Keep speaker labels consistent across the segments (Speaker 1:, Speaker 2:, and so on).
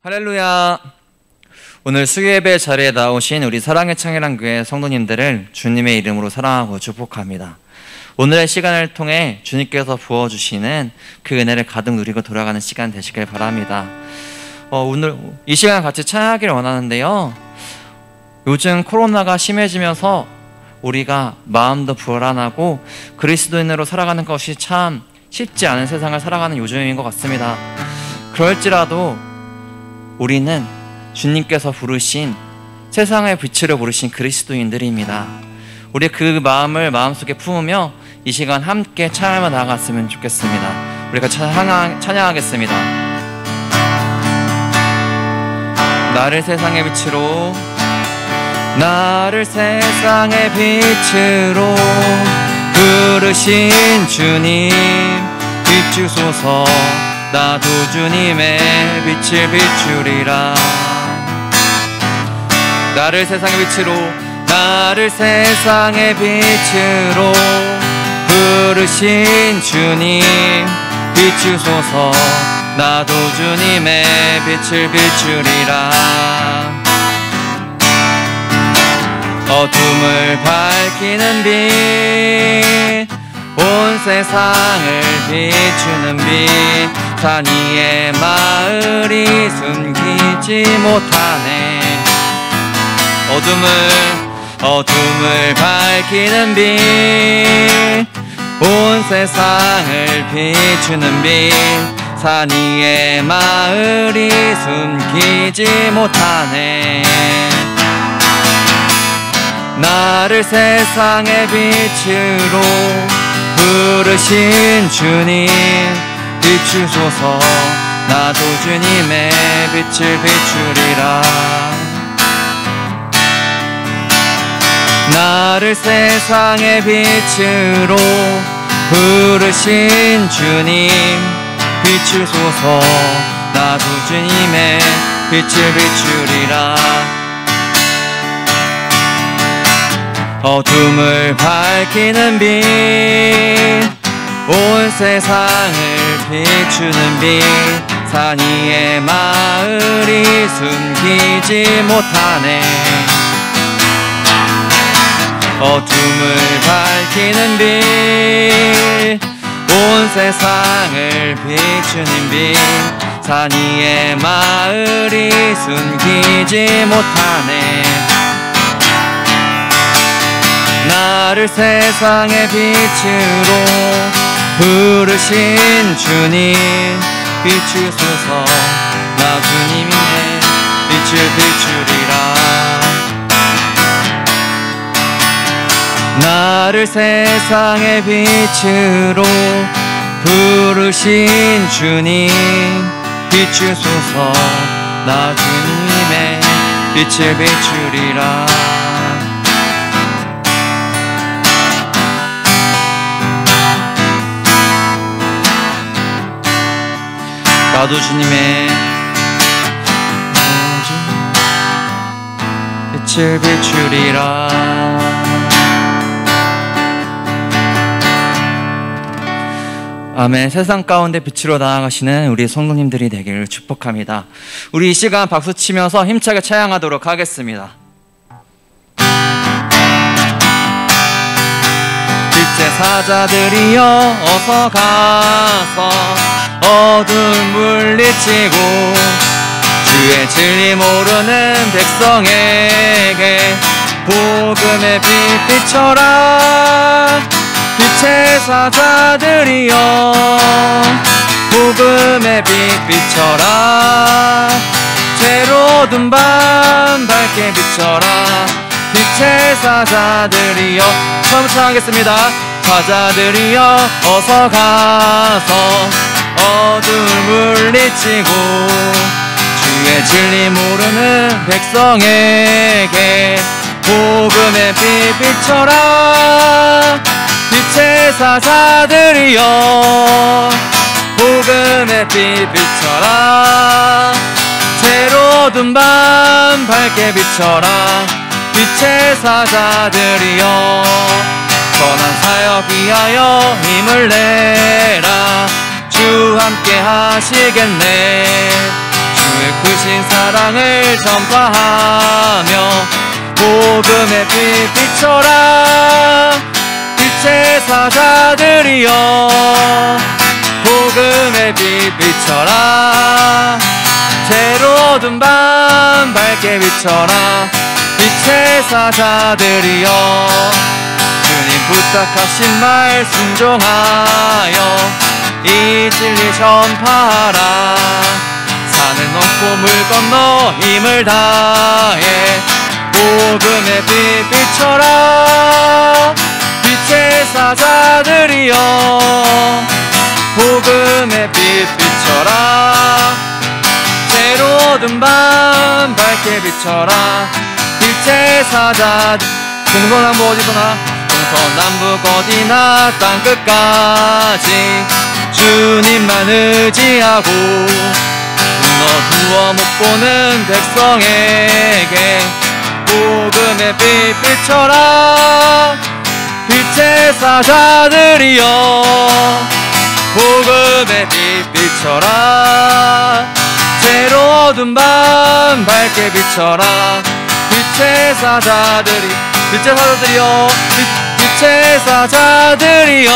Speaker 1: 할렐루야. 오늘 수요예배 자리에 나오신 우리 사랑의 창이란 교회 성도님들을 주님의 이름으로 사랑하고 축복합니다. 오늘의 시간을 통해 주님께서 부어주시는 그 은혜를 가득 누리고 돌아가는 시간 되시길 바랍니다. 오늘 이 시간 같이 찬양하기를 원하는데요, 요즘 코로나가 심해지면서 우리가 마음도 불안하고 그리스도인으로 살아가는 것이 참 쉽지 않은 세상을 살아가는 요즘인 것 같습니다. 그럴지라도 우리는 주님께서 부르신 세상의 빛으로 부르신 그리스도인들입니다. 우리 그 마음을 마음속에 품으며 이 시간 함께 찬양하며 나아갔으면 좋겠습니다. 우리가 찬양하겠습니다. 나를 세상의 빛으로, 나를 세상의 빛으로 부르신 주님 비추소서. 나도 주님의 빛을 비추리라. 나를 세상의 빛으로, 나를 세상의 빛으로 부르신 주님 비추소서. 나도 주님의 빛을 비추리라. 어둠을 밝히는 빛, 온 세상을 비추는 빛, 산 위의 마을이 숨기지 못하네. 어둠을 밝히는 빛, 온 세상을 비추는 빛, 산 위의 마을이 숨기지 못하네. 나를 세상의 빛으로 부르신 주님 비추소서. 나도 주님의 빛을 비추리라. 나를 세상의 빛으로 부르신 주님 비추소서. 나도 주님의 빛을 비추리라. 어둠을 밝히는 빛, 온 세상을 비추는 빛, 산 위의 마을이 숨기지 못하네. 어둠을 밝히는 빛, 온 세상을 비추는 빛, 산 위의 마을이 숨기지 못하네. 나를 세상의 빛으로 부르신 주님 비추소서. 나 주님의 빛을 비추리라. 나를 세상의 빛으로 부르신 주님 비추소서. 나 주님의 빛을 비추리라. 나도 주님의 빛을 비추리라. 아멘. 세상 가운데 빛으로 나아가시는 우리 성도님들이 되기를 축복합니다. 우리 이 시간 박수치면서 힘차게 찬양하도록 하겠습니다. 빛의 사자들이여 어서 가서 어둠 물리치고 주의 진리 모르는 백성에게 복음의 빛 비춰라. 빛의 사자들이여 복음의 빛 비춰라. 새로운 밤 밝게 비춰라. 빛의 사자들이여. 처음부터 하겠습니다. 사자들이여 어서 가서 어둠을 물리치고 주의 진리 모르는 백성에게 복음의 빛 비춰라. 빛의 사자들이여 복음의 빛 비춰라. 새로운 밤 밝게 비춰라. 빛의 사자들이여 선한 사역 위하여 힘을 내라. 주 함께 하시겠네. 주 주의 크신 사랑을 전파하며 복음의 빛 비춰라. 빛의 사자들이여 복음의 빛 비춰라. 새로 얻은 밤 밝게 비춰라. 빛의 사자들이여 주님 부탁하신 말 순종하여 이 진리 전파하라. 산을 넘고 물 건너 힘을 다해 복음의 빛 비춰라. 빛의 사자들이여 복음의 빛 비춰라. 새로 얻은 밤 밝게 비춰라. 빛의 사자들 동서남북 어디서나 동서남북 어디나 땅끝까지 주님만 의지하고 건너두어 못 보는 백성에게 복음의 빛 비춰라. 빛의 사자들이여 복음의 빛 비춰라. 새로 얻은 밤 밝게 비춰라. 빛의 사자들이 빛의 사자들이여 빛의 사자들이여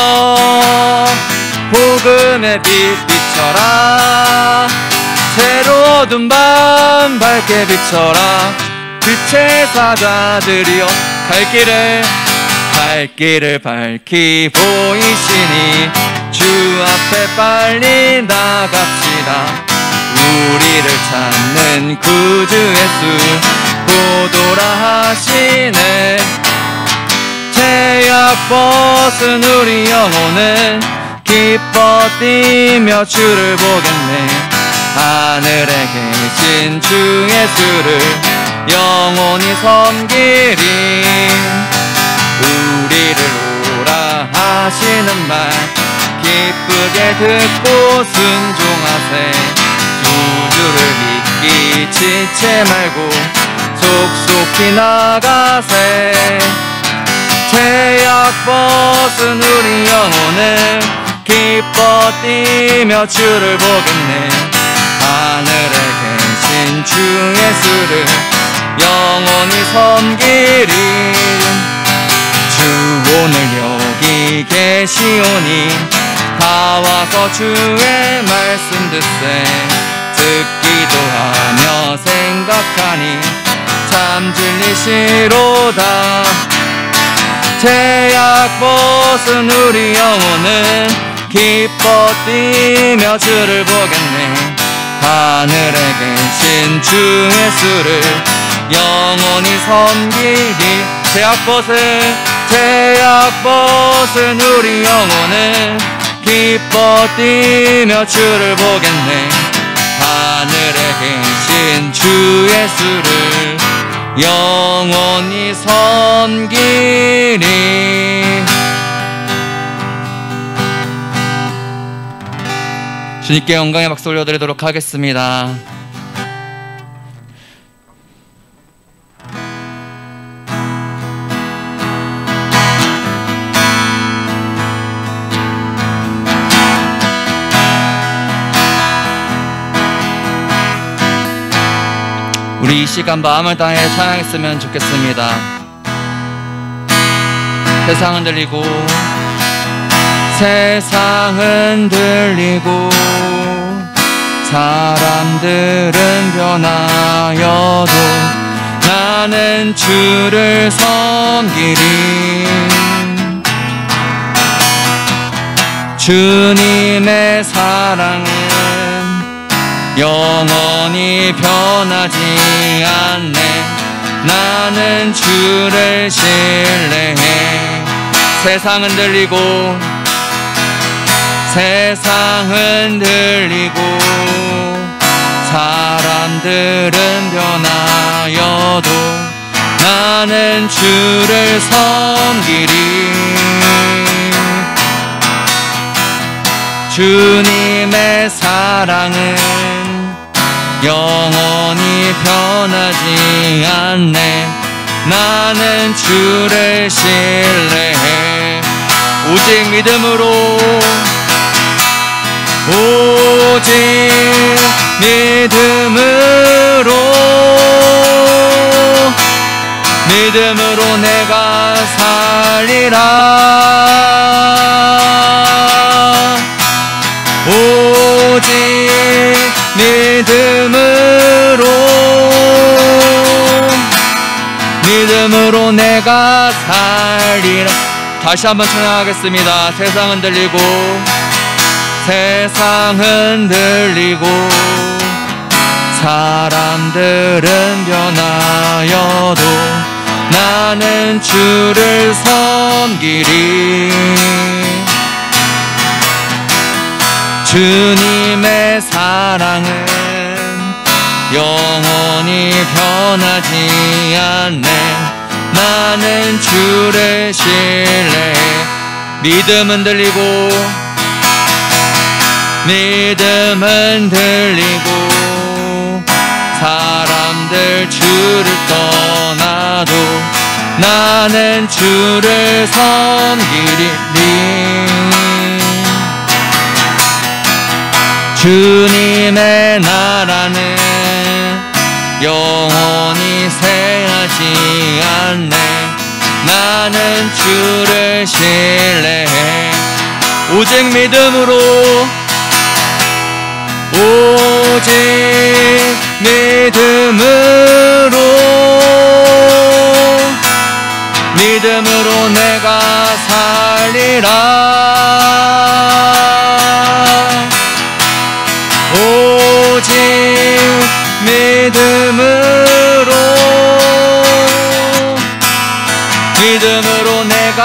Speaker 1: 복음의 빛 비춰라. 새로 얻은 밤 밝게 비춰라. 빛의 사자들이여 갈 길을 밝히 보이시니 주 앞에 빨리 나갑시다. 우리를 찾는 구주 예수 보도라 하시네. 죄악 벗은 우리 영혼은 기뻐 뛰며 주를 보겠네. 하늘에 계신 주 예수를 영원히 섬기리. 우리를 오라 하시는 말 기쁘게 듣고 순종하세. 주를 믿기 지체 말고 속속히 나가세. 죄악 벗은 우리 영혼은 기뻐 뛰며 주를 보겠네. 하늘에 계신 주 예수를 영원히 섬기리. 주 오늘 여기 계시오니 다 와서 주의 말씀 듣세. 듣기도 하며 생각하니 참 진리시로다. 죄악 벗은 우리 영혼은 기뻐 뛰며 주를 보겠네. 하늘에 계신 주 예수를 영원히 섬기리. 죄악 벗은 우리 영혼은 기뻐 뛰며 주를 보겠네. 하늘에 계신 주 예수를 영원히 섬기리. 주님께 영광의 박수 올려드리도록 하겠습니다. 우리 이 시간 마음을 다해 찬양했으면 좋겠습니다. 세상은 들리고 세상은 들리고 사람들은 변하여도 나는 주를 섬기리. 주님의 사랑은 영원히 변하지 않네. 나는 주를 신뢰해. 세상은 들리고 세상은 들리고 사람들은 변하여도 나는 주를 섬기리. 주님의 사랑은 영원히 변하지 않네. 나는 주를 신뢰해. 오직 믿음으로 오직 믿음으로 내가 살리라. 오직 믿음으로 내가 살리라. 다시 한번 찬양하겠습니다. 세상은 들리고 사람들은 변하여도 나는 주를 섬기리. 주님의 사랑은 영원히 변하지 않네. 나는 주를 신뢰해. 믿음은 들리고 사람들 주를 떠나도 나는 주를 섬기리. 주님의 나라는 영원히 쇠하지 않네. 나는 주를 신뢰해. 오직 믿음으로 내가 살리라. 오직 믿음으로 내가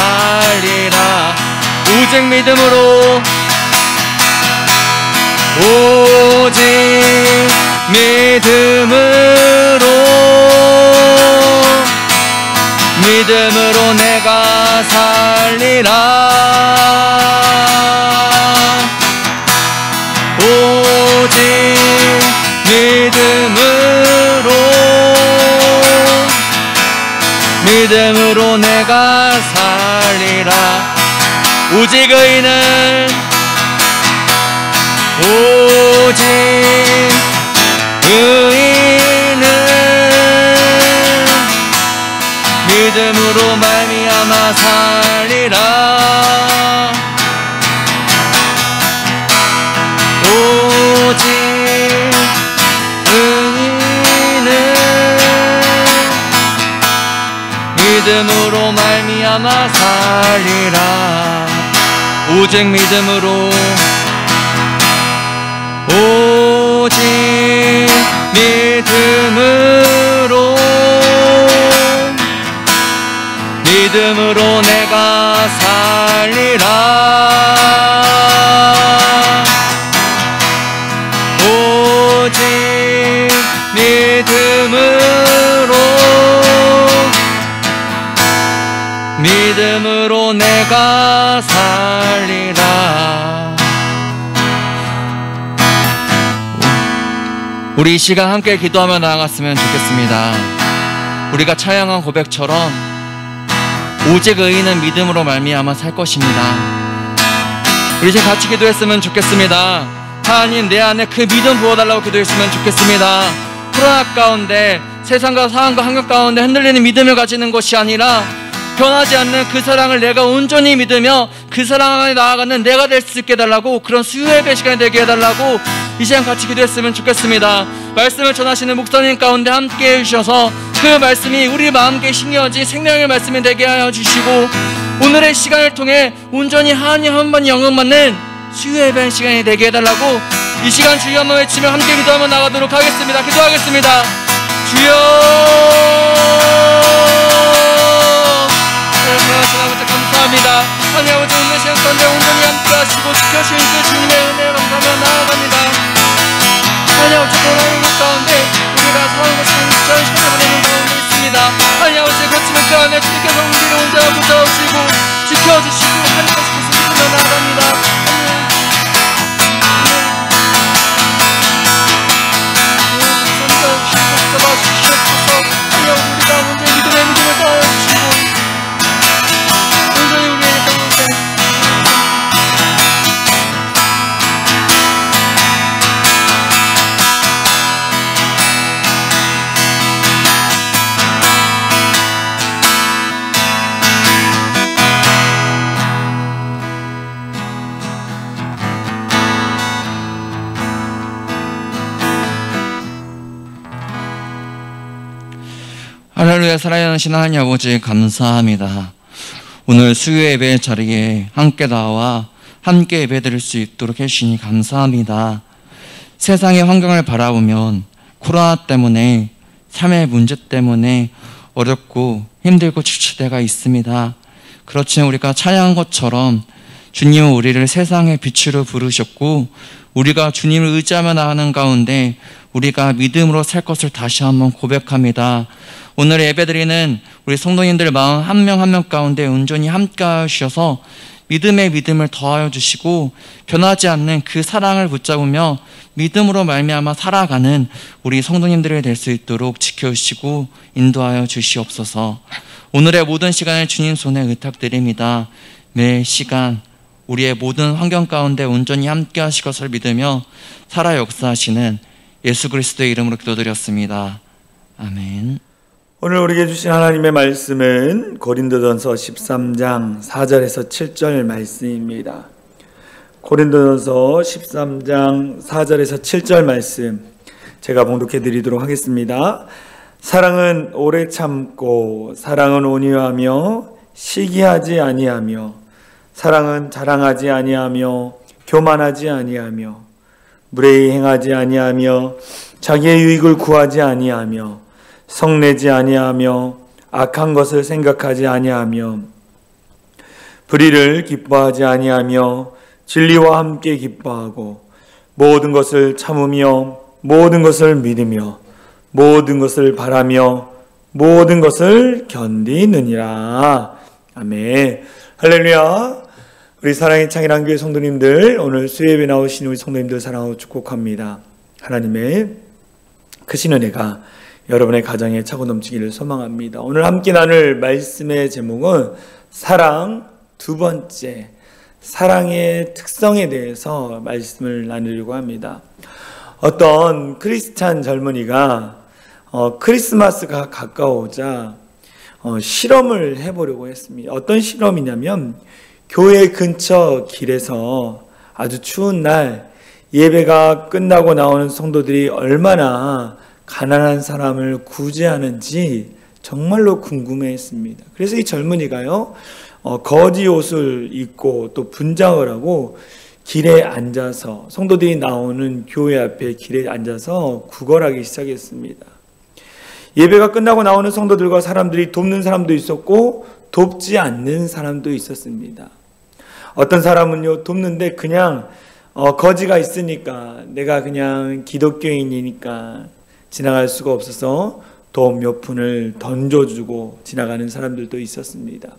Speaker 1: 살리라. 오직 믿음으로 내가 살리라. 오직 믿음으로 내가 살리라. 오직 의인은 믿음으로 말미암아 살리라. 오직 의인은 믿음으로 말미암아 살리라. 오직 믿음으로 내가 살리라. 오직 믿음으로 내가 살리라. 우리 이 시간 함께 기도하며 나아갔으면 좋겠습니다. 우리가 찬양한 고백처럼 오직 의인은 믿음으로 말미암아 살 것입니다. 우리 이제 같이 기도했으면 좋겠습니다. 하나님, 내 안에 그 믿음 부어달라고 기도했으면 좋겠습니다. 코로나 가운데 세상과 상황과 환경 가운데 흔들리는 믿음을 가지는 것이 아니라 변하지 않는 그 사랑을 내가 온전히 믿으며 그 사랑 안에 나아가는 내가 될 수 있게 해달라고, 그런 수요의 예배 시간이 되게 해달라고 이 시간 같이 기도했으면 좋겠습니다. 말씀을 전하시는 목사님 가운데 함께 해주셔서 그 말씀이 우리 마음께 심겨진 생명의 말씀이 되게 하여 주시고, 오늘의 시간을 통해 온전히 하나님 한 번 영광받는 수요의 예배 시간이 되게 해달라고 이 시간 주여 한번 외치며 함께 기도하며 나가도록 하겠습니다. 기도하겠습니다. 주여, 하나님 감사합니다. 하나님 아버지, 오늘 시간 가운데 온전히 함께 하시고 지켜주신 그 주님의 은혜를 감사하며 나아갑니다. 하나님 아버지, 코로나19 가운데 우리가 사는 것이 진짜 시간을 보내는 가운데 있습니다. 하나님 아버지, 그렇지만 그 안에 주님께서 우리를 온전히 붙잡으시고 지켜주시고 하나님께서 지키며 나아갑니다. 할렐루야. 살아계신 하나님 아버지 감사합니다. 오늘 수요 예배 자리에 함께 나와 함께 예배드릴 수 있도록 해주시니 감사합니다. 세상의 환경을 바라보면 코로나 때문에 삶의 문제 때문에 어렵고 힘들고 지칠 때가 있습니다. 그렇지만 우리가 찬양한 것처럼 주님은 우리를 세상의 빛으로 부르셨고 우리가 주님을 의지하며 나가는 가운데 우리가 믿음으로 살 것을 다시 한번 고백합니다. 오늘 예배드리는 우리 성도님들 마음 한 명 한 명 가운데 온전히 함께 하셔서 믿음의 믿음을 더하여 주시고 변하지 않는 그 사랑을 붙잡으며 믿음으로 말미암아 살아가는 우리 성도님들이 될 수 있도록 지켜주시고 인도하여 주시옵소서. 오늘의 모든 시간을 주님 손에 의탁드립니다. 매 시간 우리의 모든 환경 가운데 온전히 함께 하실 것을 믿으며 살아 역사하시는 예수 그리스도의 이름으로 기도드렸습니다. 아멘.
Speaker 2: 오늘 우리에게 주신 하나님의 말씀은 고린도전서 13장 4절에서 7절 말씀입니다. 고린도전서 13장 4절에서 7절 말씀 제가 봉독해 드리도록 하겠습니다. 사랑은 오래 참고 사랑은 온유하며 시기하지 아니하며 사랑은 자랑하지 아니하며 교만하지 아니하며 무례히 행하지 아니하며 자기의 유익을 구하지 아니하며 성내지 아니하며 악한 것을 생각하지 아니하며 불의를 기뻐하지 아니하며 진리와 함께 기뻐하고 모든 것을 참으며 모든 것을 믿으며 모든 것을 바라며 모든 것을 견디느니라. 아멘. 할렐루야. 우리 사랑의 창일한 교회 성도님들, 오늘 수요예배 나오신 우리 성도님들 사랑하고 축복합니다. 하나님의 크신 은혜가 여러분의 가정에 차고 넘치기를 소망합니다. 오늘 함께 나눌 말씀의 제목은 사랑 두 번째, 사랑의 특성에 대해서 말씀을 나누려고 합니다. 어떤 크리스찬 젊은이가 크리스마스가 가까워오자 실험을 해보려고 했습니다. 어떤 실험이냐면 교회 근처 길에서 아주 추운 날 예배가 끝나고 나오는 성도들이 얼마나 가난한 사람을 구제하는지 정말로 궁금해했습니다. 그래서 이 젊은이가요, 거지 옷을 입고 또 분장을 하고 길에 앉아서 성도들이 나오는 교회 앞에 길에 앉아서 구걸하기 시작했습니다. 예배가 끝나고 나오는 성도들과 사람들이 돕는 사람도 있었고 돕지 않는 사람도 있었습니다. 어떤 사람은요, 돕는데 그냥 거지가 있으니까 내가 그냥 기독교인이니까 지나갈 수가 없어서 돈 몇 푼을 던져주고 지나가는 사람들도 있었습니다.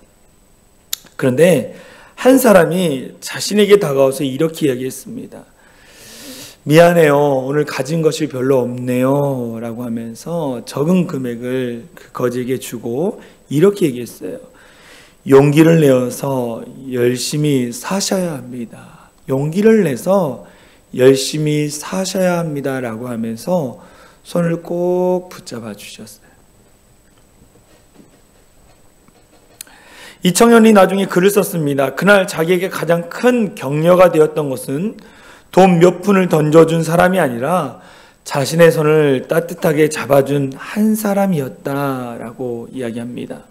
Speaker 2: 그런데 한 사람이 자신에게 다가와서 이렇게 이야기했습니다. 미안해요. 오늘 가진 것이 별로 없네요. 라고 하면서 적은 금액을 그 거지에게 주고 이렇게 얘기했어요. 용기를 내어서 열심히 사셔야 합니다. 용기를 내서 열심히 사셔야 합니다. 라고 하면서 손을 꼭 붙잡아 주셨어요. 이 청년이 나중에 글을 썼습니다. 그날 자기에게 가장 큰 격려가 되었던 것은 돈 몇 푼을 던져준 사람이 아니라 자신의 손을 따뜻하게 잡아준 한 사람이었다라고 이야기합니다.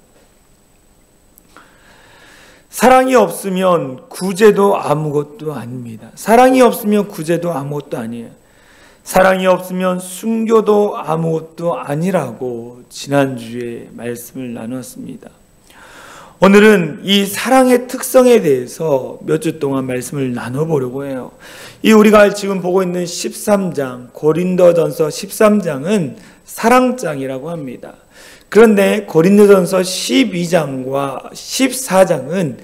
Speaker 2: 사랑이 없으면 구제도 아무것도 아닙니다. 사랑이 없으면 구제도 아무것도 아니에요. 사랑이 없으면 순교도 아무것도 아니라고 지난주에 말씀을 나눴습니다. 오늘은 이 사랑의 특성에 대해서 몇 주 동안 말씀을 나눠보려고 해요. 이 우리가 지금 보고 있는 13장, 고린도전서 13장은 사랑장이라고 합니다. 그런데 고린도전서 12장과 14장은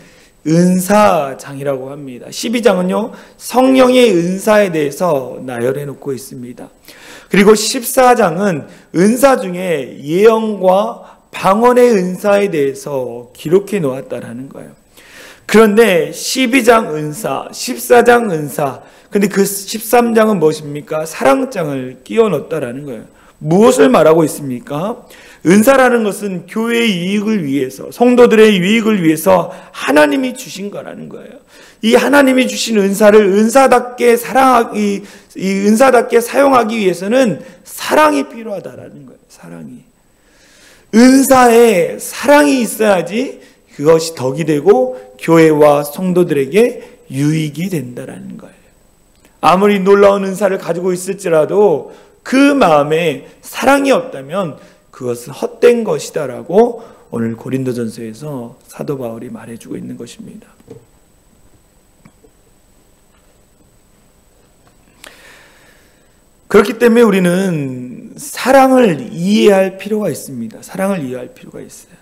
Speaker 2: 은사장이라고 합니다. 12장은요, 성령의 은사에 대해서 나열해 놓고 있습니다. 그리고 14장은 은사 중에 예언과 방언의 은사에 대해서 기록해 놓았다라는 거예요. 그런데 12장 은사, 14장 은사, 근데 그 13장은 무엇입니까? 사랑장을 끼워 넣었다라는 거예요. 무엇을 말하고 있습니까? 은사라는 것은 교회의 유익을 위해서, 성도들의 유익을 위해서 하나님이 주신 거라는 거예요. 이 하나님이 주신 은사를 은사답게 은사답게 사용하기 위해서는 사랑이 필요하다라는 거예요. 사랑이. 은사에 사랑이 있어야지 그것이 덕이 되고 교회와 성도들에게 유익이 된다라는 거예요. 아무리 놀라운 은사를 가지고 있을지라도 그 마음에 사랑이 없다면 그것은 헛된 것이다라고 오늘 고린도전서에서 사도 바울이 말해주고 있는 것입니다. 그렇기 때문에 우리는 사랑을 이해할 필요가 있습니다. 사랑을 이해할 필요가 있어요.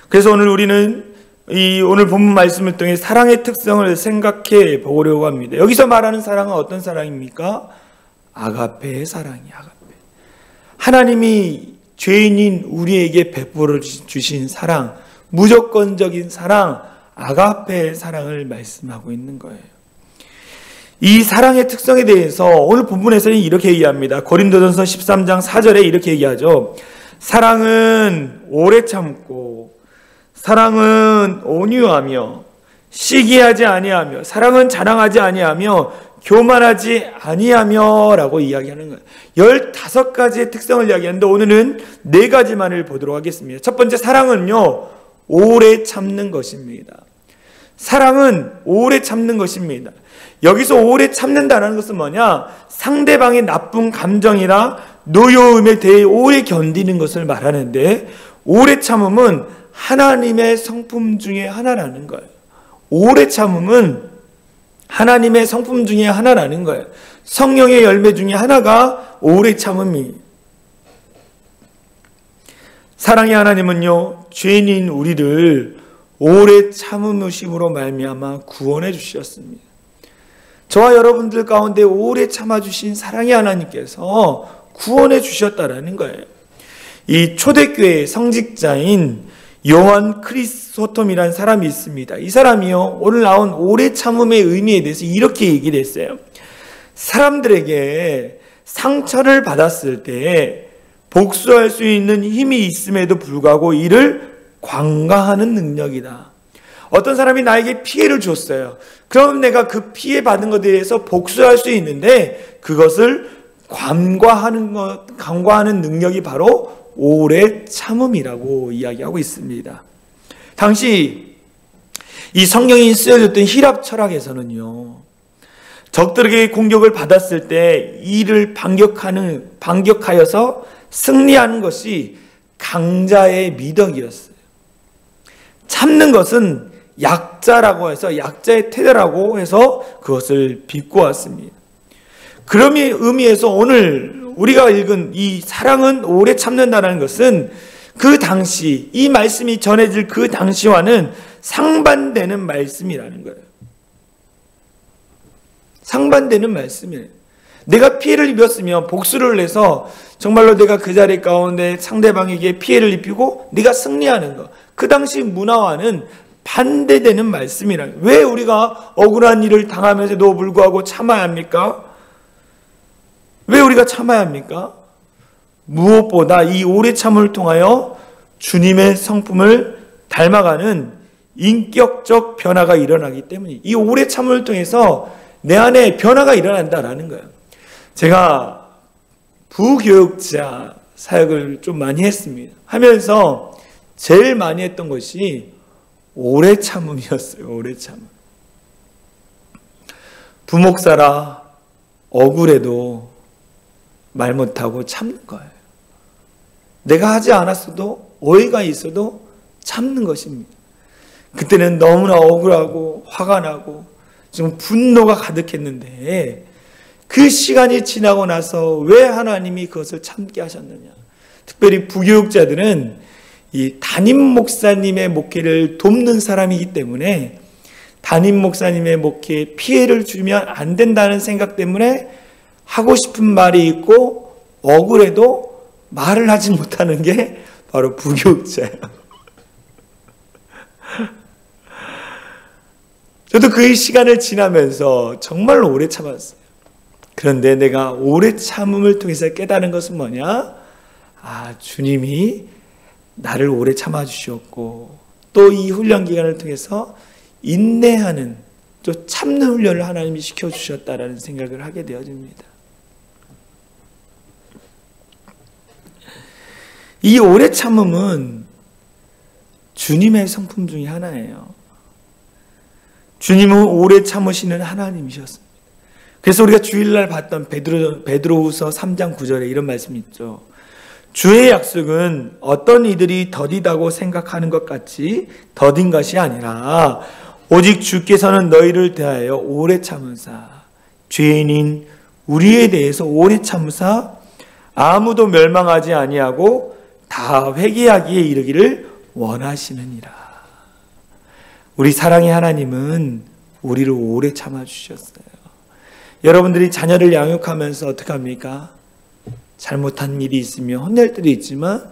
Speaker 2: 그래서 오늘 우리는 오늘 본문 말씀을 통해 사랑의 특성을 생각해 보려고 합니다. 여기서 말하는 사랑은 어떤 사랑입니까? 아가페의 사랑이에요. 아가페. 하나님이 죄인인 우리에게 베풀어 주신 사랑, 무조건적인 사랑, 아가페의 사랑을 말씀하고 있는 거예요. 이 사랑의 특성에 대해서 오늘 본문에서는 이렇게 얘기합니다. 고린도전서 13장 4절에 이렇게 얘기하죠. 사랑은 오래 참고, 사랑은 온유하며, 시기하지 아니하며, 사랑은 자랑하지 아니하며, 교만하지 아니하며 라고 이야기하는 거예요. 15가지의 특성을 이야기하는데 오늘은 4가지만을 보도록 하겠습니다. 첫 번째, 사랑은요, 오래 참는 것입니다. 사랑은 오래 참는 것입니다. 여기서 오래 참는다는 것은 뭐냐? 상대방의 나쁜 감정이나 노여움에 대해 오래 견디는 것을 말하는데, 오래 참음은 하나님의 성품 중에 하나라는 거예요. 오래 참음은 하나님의 성품 중에 하나라는 거예요. 성령의 열매 중에 하나가 오래 참음이에요. 사랑의 하나님은요, 죄인인 우리를 오래 참으심으로 말미암아 구원해 주셨습니다. 저와 여러분들 가운데 오래 참아주신 사랑의 하나님께서 구원해 주셨다라는 거예요. 이 초대교회의 성직자인 요한 크리소톰이라는 사람이 있습니다. 이 사람이요, 오늘 나온 오래 참음의 의미에 대해서 이렇게 얘기를 했어요. 사람들에게 상처를 받았을 때 복수할 수 있는 힘이 있음에도 불구하고 이를 관가하는 능력이다. 어떤 사람이 나에게 피해를 줬어요. 그럼 내가 그 피해 받은 것에 대해서 복수할 수 있는데 그것을 간과하는 능력이 바로 오래 참음이라고 이야기하고 있습니다. 당시 이 성경이 쓰여졌던 히랍 철학에서는요, 적들에게 공격을 받았을 때 이를 반격하여서 승리하는 것이 강자의 미덕이었어요. 참는 것은 약자라고 해서, 약자의 태도라고 해서 그것을 비꼬았습니다. 그런 의미에서 오늘 우리가 읽은 이 사랑은 오래 참는다는 것은 그 당시, 이 말씀이 전해질 그 당시와는 상반되는 말씀이라는 거예요. 상반되는 말씀이에요. 내가 피해를 입었으면 복수를 해서 정말로 내가 그 자리 가운데 상대방에게 피해를 입히고 네가 승리하는 것, 그 당시 문화와는 반대되는 말씀이라. 왜 우리가 억울한 일을 당하면서도 불구하고 참아야 합니까? 왜 우리가 참아야 합니까? 무엇보다 이 오래 참을 통하여 주님의 성품을 닮아가는 인격적 변화가 일어나기 때문에, 이 오래 참을 통해서 내 안에 변화가 일어난다라는 거예요. 제가 부교육자 사역을 좀 많이 했습니다. 하면서 제일 많이 했던 것이 오래 참음이었어요. 오래 참음. 부목사라 억울해도 말 못하고 참는 거예요. 내가 하지 않았어도, 오해가 있어도 참는 것입니다. 그때는 너무나 억울하고 화가 나고 좀 분노가 가득했는데, 그 시간이 지나고 나서 왜 하나님이 그것을 참게 하셨느냐. 특별히 부교육자들은 이 담임 목사님의 목회를 돕는 사람이기 때문에 담임 목사님의 목회에 피해를 주면 안 된다는 생각 때문에 하고 싶은 말이 있고 억울해도 말을 하지 못하는 게 바로 부교육자예요. 저도 그 시간을 지나면서 정말로 오래 참았어요. 그런데 내가 오래 참음을 통해서 깨달은 것은 뭐냐? 아, 주님이 나를 오래 참아주셨고, 또 이 훈련 기간을 통해서 인내하는, 또 참는 훈련을 하나님이 시켜주셨다라는 생각을 하게 되어집니다. 이 오래 참음은 주님의 성품 중에 하나예요. 주님은 오래 참으시는 하나님이셨습니다. 그래서 우리가 주일날 봤던 베드로후서 3장 9절에 이런 말씀이 있죠. 주의 약속은 어떤 이들이 더디다고 생각하는 것 같이 더딘 것이 아니라 오직 주께서는 너희를 대하여 오래 참으사 죄인인 우리에 대해서 오래 참으사 아무도 멸망하지 아니하고 다 회개하기에 이르기를 원하시느니라. 우리 사랑의 하나님은 우리를 오래 참아주셨어요. 여러분들이 자녀를 양육하면서 어떻게 합니까? 잘못한 일이 있으면 혼낼 때도 있지만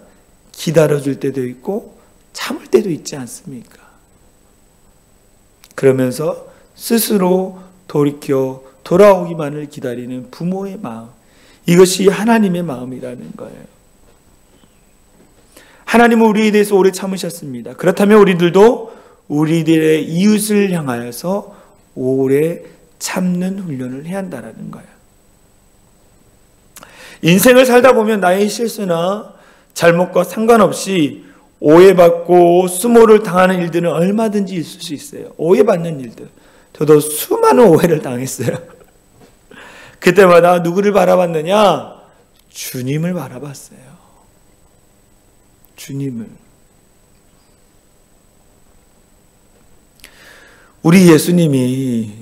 Speaker 2: 기다려줄 때도 있고 참을 때도 있지 않습니까? 그러면서 스스로 돌이켜 돌아오기만을 기다리는 부모의 마음, 이것이 하나님의 마음이라는 거예요. 하나님은 우리에 대해서 오래 참으셨습니다. 그렇다면 우리들도 우리들의 이웃을 향하여서 오래 참는 훈련을 해야 한다는 거예요. 인생을 살다 보면 나의 실수나 잘못과 상관없이 오해받고 수모를 당하는 일들은 얼마든지 있을 수 있어요. 오해받는 일들. 저도 수많은 오해를 당했어요. 그때마다 누구를 바라봤느냐? 주님을 바라봤어요. 주님을. 우리 예수님이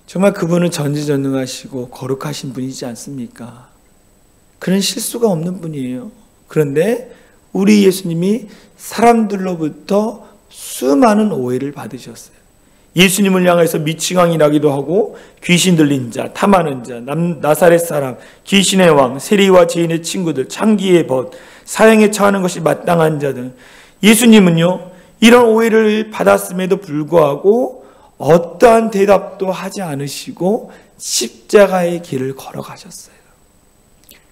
Speaker 2: 정말 그분은 전지전능하시고 거룩하신 분이지 않습니까? 그런 실수가 없는 분이에요. 그런데 우리 예수님이 사람들로부터 수많은 오해를 받으셨어요. 예수님을 향해서 미치광이라기도 하고 귀신 들린 자, 탐하는 자, 나사렛 사람, 귀신의 왕, 세리와 죄인의 친구들, 창기의 벗, 사형에 처하는 것이 마땅한 자들. 예수님은요, 이런 오해를 받았음에도 불구하고 어떠한 대답도 하지 않으시고 십자가의 길을 걸어가셨어요.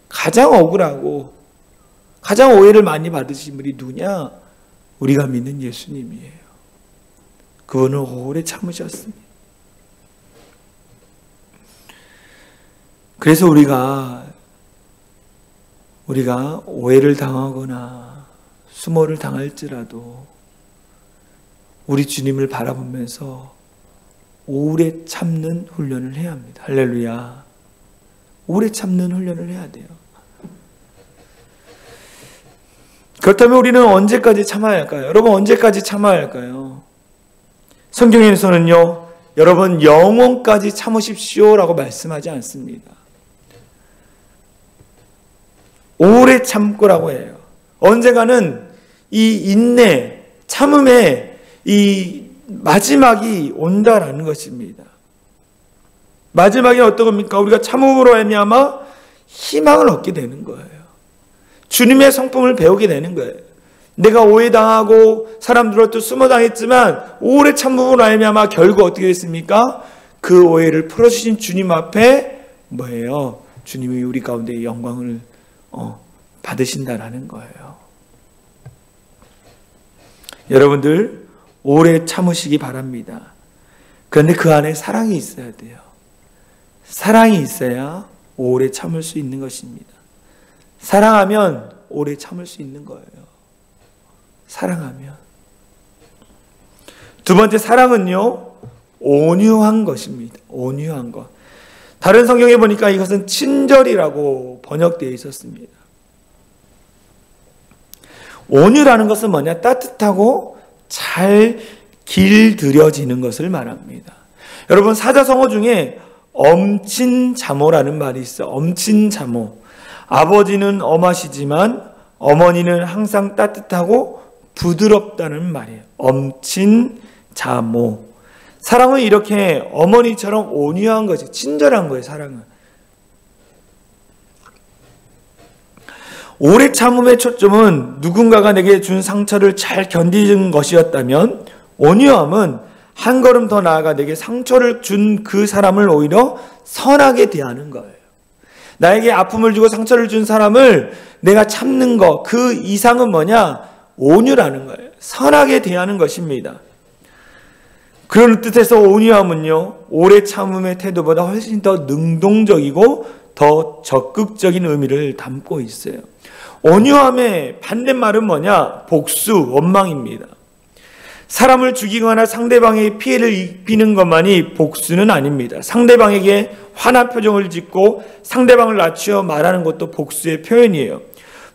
Speaker 2: 가장 억울하고 가장 오해를 많이 받으신 분이 누구냐? 우리가 믿는 예수님이에요. 그분은 오래 참으셨습니다. 그래서 우리가 오해를 당하거나 수모를 당할지라도 우리 주님을 바라보면서 오래 참는 훈련을 해야 합니다. 할렐루야. 오래 참는 훈련을 해야 돼요. 그렇다면 우리는 언제까지 참아야 할까요? 여러분, 언제까지 참아야 할까요? 성경에서는요, 여러분 영원까지 참으십시오라고 말씀하지 않습니다. 오래 참고라고 해요. 언젠가는 이 인내, 참음의 이 마지막이 온다라는 것입니다. 마지막이 어떤 겁니까? 우리가 참음으로 말미암아 희망을 얻게 되는 거예요. 주님의 성품을 배우게 되는 거예요. 내가 오해당하고 사람들로부터 숨어당했지만 오래 참음으로 말미암아 결국 어떻게 됐습니까? 그 오해를 풀어주신 주님 앞에 뭐예요? 주님이 우리 가운데 영광을 받으신다라는 거예요. 여러분들 오래 참으시기 바랍니다. 그런데 그 안에 사랑이 있어야 돼요. 사랑이 있어야 오래 참을 수 있는 것입니다. 사랑하면 오래 참을 수 있는 거예요. 사랑하면. 두 번째, 사랑은요, 온유한 것입니다. 온유한 것. 다른 성경에 보니까 이것은 친절이라고 번역되어 있었습니다. 온유라는 것은 뭐냐? 따뜻하고 잘 길들여지는 것을 말합니다. 여러분, 사자성어 중에 엄친자모라는 말이 있어요. 엄친자모. 아버지는 엄하시지만 어머니는 항상 따뜻하고 부드럽다는 말이에요. 엄친자모. 사랑은 이렇게 어머니처럼 온유한 것이, 친절한 거예요. 사랑은. 오래 참음의 초점은 누군가가 내게 준 상처를 잘 견디는 것이었다면, 온유함은 한 걸음 더 나아가 내게 상처를 준 그 사람을 오히려 선하게 대하는 거예요. 나에게 아픔을 주고 상처를 준 사람을 내가 참는 것, 그 이상은 뭐냐? 온유라는 거예요. 선하게 대하는 것입니다. 그런 뜻에서 온유함은요, 오래 참음의 태도보다 훨씬 더 능동적이고 더 적극적인 의미를 담고 있어요. 온유함의 반대말은 뭐냐? 복수, 원망입니다. 사람을 죽이거나 상대방에게 피해를 입히는 것만이 복수는 아닙니다. 상대방에게 화난 표정을 짓고 상대방을 낮추어 말하는 것도 복수의 표현이에요.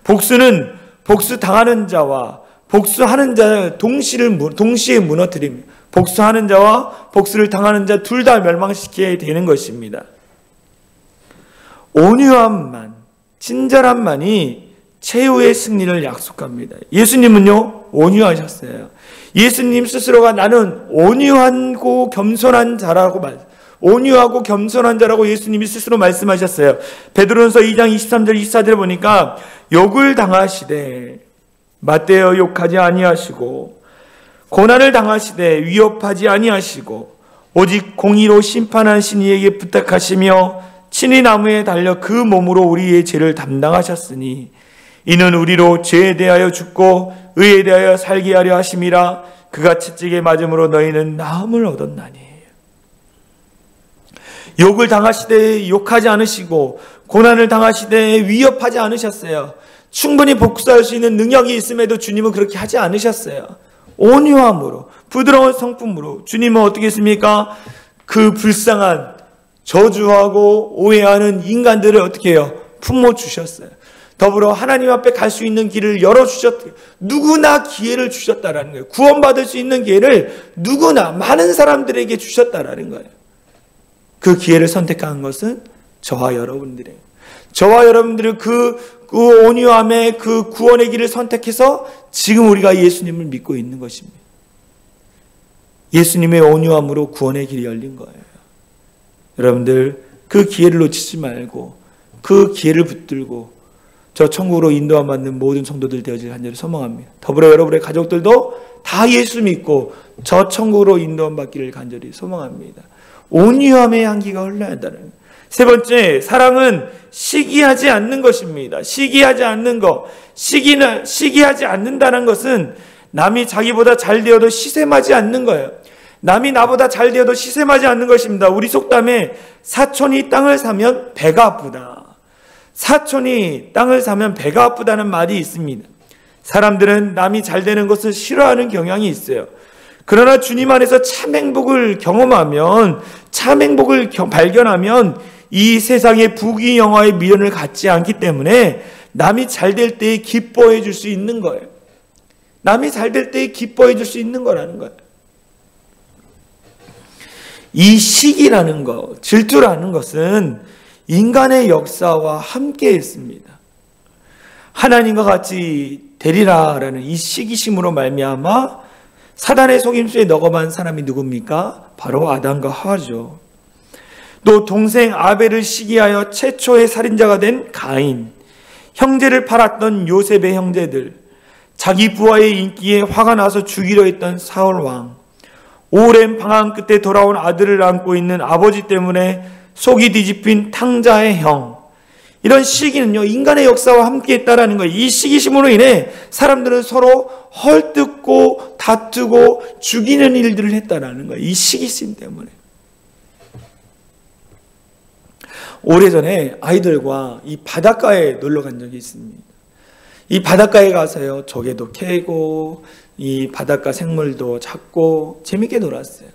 Speaker 2: 복수는 복수당하는 자와 복수하는 자를 동시에 무너뜨립니다. 복수하는 자와 복수를 당하는 자 둘 다 멸망시켜야 되는 것입니다. 온유함만, 친절함만이 최후의 승리를 약속합니다. 예수님은요, 온유하셨어요. 예수님 스스로가 나는 온유하고 겸손한 자라고 온유하고 겸손한 자라고 예수님이 스스로 말씀하셨어요. 베드로전서 2장 23절 24절에 보니까 욕을 당하시되 맞대어 욕하지 아니하시고 고난을 당하시되 위협하지 아니하시고 오직 공의로 심판하신 이에게 부탁하시며 친히 나무에 달려 그 몸으로 우리의 죄를 담당하셨으니 이는 우리로 죄에 대하여 죽고 의에 대하여 살게 하려 하심이라. 그가 채찍에 맞음으로 너희는 나음을 얻었나니. 욕을 당하시되 욕하지 않으시고 고난을 당하시되 위협하지 않으셨어요. 충분히 복수할 수 있는 능력이 있음에도 주님은 그렇게 하지 않으셨어요. 온유함으로, 부드러운 성품으로 주님은 어떻게 했습니까? 그 불쌍한 저주하고 오해하는 인간들을 어떻게 해요? 품어주셨어요. 더불어 하나님 앞에 갈 수 있는 길을 열어주셨어요. 누구나 기회를 주셨다라는 거예요. 구원받을 수 있는 기회를 누구나 많은 사람들에게 주셨다라는 거예요. 그 기회를 선택한 것은 저와 여러분들이에요. 저와 여러분들은 그 온유함의 그 구원의 길을 선택해서 지금 우리가 예수님을 믿고 있는 것입니다. 예수님의 온유함으로 구원의 길이 열린 거예요. 여러분들 그 기회를 놓치지 말고 그 기회를 붙들고 저 천국으로 인도함 받는 모든 성도들 되어질 간절히 소망합니다. 더불어 여러분의 가족들도 다 예수 믿고 저 천국으로 인도함 받기를 간절히 소망합니다. 온유함의 향기가 흘러야 한다는. 세 번째, 사랑은 시기하지 않는 것입니다. 시기하지 않는 것. 시기하지 않는다는 것은 남이 자기보다 잘 되어도 시샘하지 않는 거예요. 남이 나보다 잘 되어도 시샘하지 않는 것입니다. 우리 속담에 사촌이 땅을 사면 배가 아프다. 사촌이 땅을 사면 배가 아프다는 말이 있습니다. 사람들은 남이 잘 되는 것을 싫어하는 경향이 있어요. 그러나 주님 안에서 참 행복을 경험하면, 참 행복을 발견하면 이 세상의 부귀영화의 미련을 갖지 않기 때문에 남이 잘 될 때에 기뻐해 줄 수 있는 거예요. 남이 잘 될 때에 기뻐해 줄 수 있는 거라는 거예요. 이 시기라는 것, 질투라는 것은 인간의 역사와 함께 있습니다. 하나님과 같이 되리라라는 이 시기심으로 말미암아 사단의 속임수에 넣어간 사람이 누굽니까? 바로 아담과 하와죠. 또 동생 아벨을 시기하여 최초의 살인자가 된 가인, 형제를 팔았던 요셉의 형제들, 자기 부하의 인기에 화가 나서 죽이려 했던 사울 왕, 오랜 방황 끝에 돌아온 아들을 안고 있는 아버지 때문에 속이 뒤집힌 탕자의 형. 이런 시기는요, 인간의 역사와 함께 있다라는 거예요. 이 시기심으로 인해 사람들은 서로 헐뜯고 다투고 죽이는 일들을 했다라는 거예요. 이 시기심 때문에. 오래전에 아이들과 이 바닷가에 놀러 간 적이 있습니다. 이 바닷가에 가서요, 조개도 캐고 이 바닷가 생물도 잡고 재밌게 놀았어요.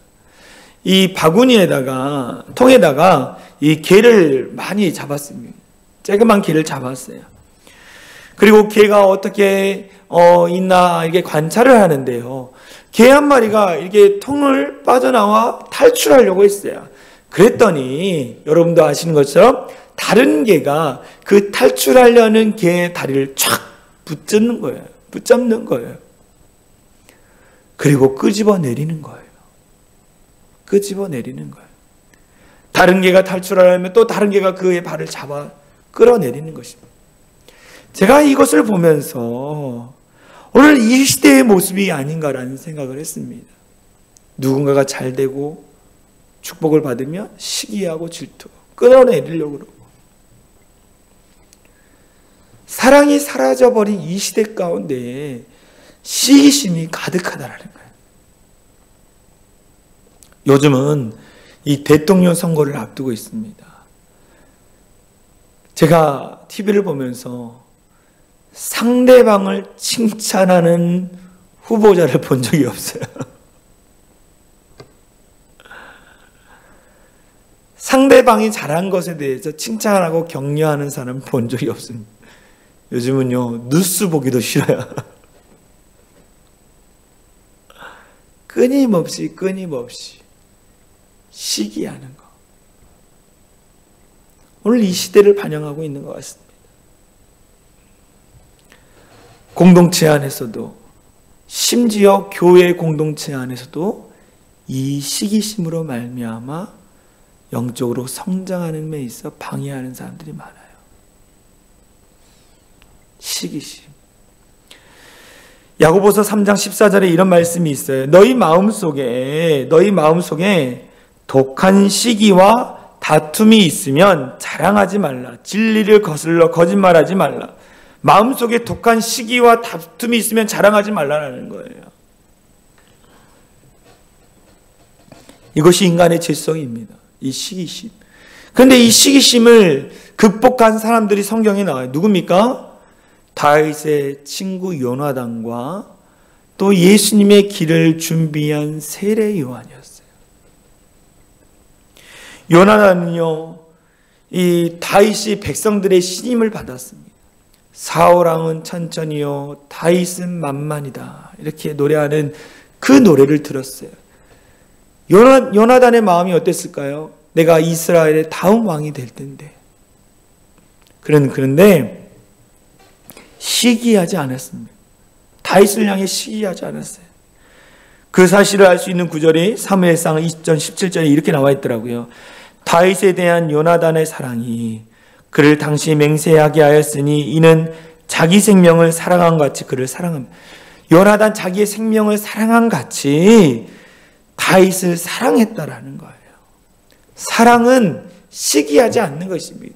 Speaker 2: 이 바구니에다가, 통에다가 이 게를 많이 잡았습니다. 조그만 게를 잡았어요. 그리고 게가 어떻게 있나 이렇게 관찰을 하는데요. 게 한 마리가 이렇게 통을 빠져나와 탈출하려고 했어요. 그랬더니 여러분도 아시는 것처럼 다른 개가 그 탈출하려는 개의 다리를 촥 붙잡는 거예요. 붙잡는 거예요. 그리고 끄집어 내리는 거예요. 끄집어 내리는 거예요. 다른 개가 탈출하려면 또 다른 개가 그의 발을 잡아 끌어내리는 것입니다. 제가 이것을 보면서 오늘 이 시대의 모습이 아닌가라는 생각을 했습니다. 누군가가 잘 되고 축복을 받으면 시기하고 질투, 끌어내리려고 그러고. 사랑이 사라져버린 이 시대 가운데 시기심이 가득하다라는 거예요. 요즘은 이 대통령 선거를 앞두고 있습니다. 제가 TV를 보면서 상대방을 칭찬하는 후보자를 본 적이 없어요. 상대방이 잘한 것에 대해서 칭찬하고 격려하는 사람 본 적이 없습니다. 요즘은요, 뉴스 보기도 싫어요. 끊임없이 시기하는 거. 오늘 이 시대를 반영하고 있는 것 같습니다. 공동체 안에서도, 심지어 교회 공동체 안에서도 이 시기심으로 말미암아 영적으로 성장하는 데 있어 방해하는 사람들이 많아요. 시기심. 야고보서 3장 14절에 이런 말씀이 있어요. 너희 마음속에 독한 시기와 다툼이 있으면 자랑하지 말라. 진리를 거슬러 거짓말하지 말라. 마음속에 독한 시기와 다툼이 있으면 자랑하지 말라는 거예요. 이것이 인간의 죄성입니다. 이 시기심. 그런데 이 시기심을 극복한 사람들이 성경에 나와요. 누굽니까? 다윗의 친구 요나단과 또 예수님의 길을 준비한 세례 요한이었어요. 요나단은요, 이 다윗이 백성들의 신임을 받았습니다. 사울왕은 천천히요, 다윗은 만만이다. 이렇게 노래하는 그 노래를 들었어요. 요나단의 마음이 어땠을까요? 내가 이스라엘의 다음 왕이 될 텐데. 그런데 시기하지 않았습니다. 다윗을 향해 시기하지 않았어요. 그 사실을 알 수 있는 구절이 사무엘상 20장 17절에 이렇게 나와 있더라고요. 다윗에 대한 요나단의 사랑이 그를 당시 맹세하게 하였으니 이는 자기 생명을 사랑한 같이 그를 사랑합니다. 요나단 자기의 생명을 사랑한 같이 다윗을 사랑했다라는 거예요. 사랑은 시기하지 않는 것입니다.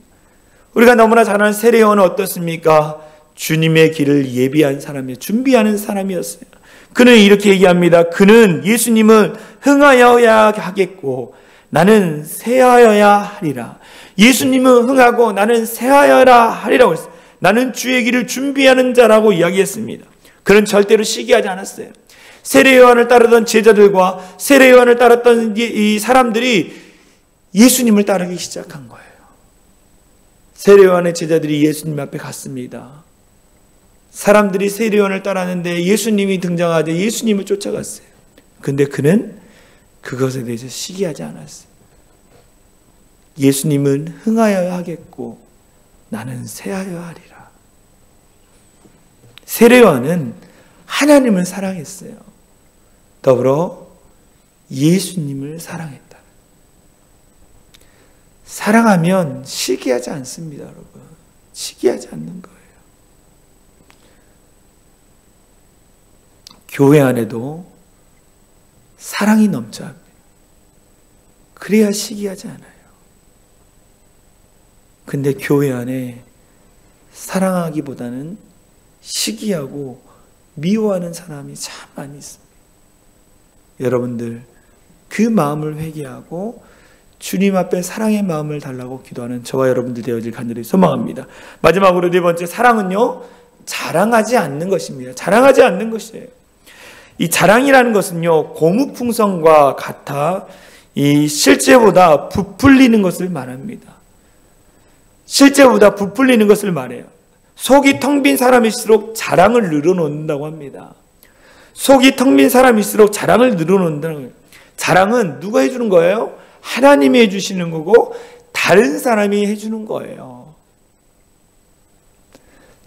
Speaker 2: 우리가 너무나 잘 아는 세례 요한은 어떻습니까? 주님의 길을 예비한 사람이에요. 준비하는 사람이었어요. 그는 이렇게 얘기합니다. 그는 예수님은 흥하여야 하겠고 나는 쇠하여야 하리라. 예수님은 흥하고 나는 쇠하여라 하리라고 했어요. 나는 주의 길을 준비하는 자라고 이야기했습니다. 그는 절대로 시기하지 않았어요. 세례 요한을 따르던 제자들과 세례 요한을 따랐던 이 사람들이 예수님을 따르기 시작한 거예요. 세례 요한의 제자들이 예수님 앞에 갔습니다. 사람들이 세례 요한을 따랐는데 예수님이 등장하자 예수님을 쫓아갔어요. 근데 그는 그것에 대해서 시기하지 않았어요. 예수님은 흥하여야 하겠고 나는 쇠하여야 하리라. 세례 요한은 하나님을 사랑했어요. 더불어 예수님을 사랑했다. 사랑하면 시기하지 않습니다, 여러분. 시기하지 않는 거예요. 교회 안에도 사랑이 넘쳐야 합니다. 그래야 시기하지 않아요. 근데 교회 안에 사랑하기보다는 시기하고 미워하는 사람이 참 많이 있습니다. 여러분들 그 마음을 회개하고 주님 앞에 사랑의 마음을 달라고 기도하는 저와 여러분들 되어질 간절히 소망합니다. 마지막으로 네 번째, 사랑은요 자랑하지 않는 것입니다. 자랑하지 않는 것이에요. 이 자랑이라는 것은요 고무풍선과 같아 이 실제보다 부풀리는 것을 말합니다. 실제보다 부풀리는 것을 말해요. 속이 텅 빈 사람일수록 자랑을 늘어놓는다고 합니다. 속이 텅 빈 사람일수록 자랑을 늘어놓는다는 거예요. 자랑은 누가 해주는 거예요? 하나님이 해주시는 거고 다른 사람이 해주는 거예요.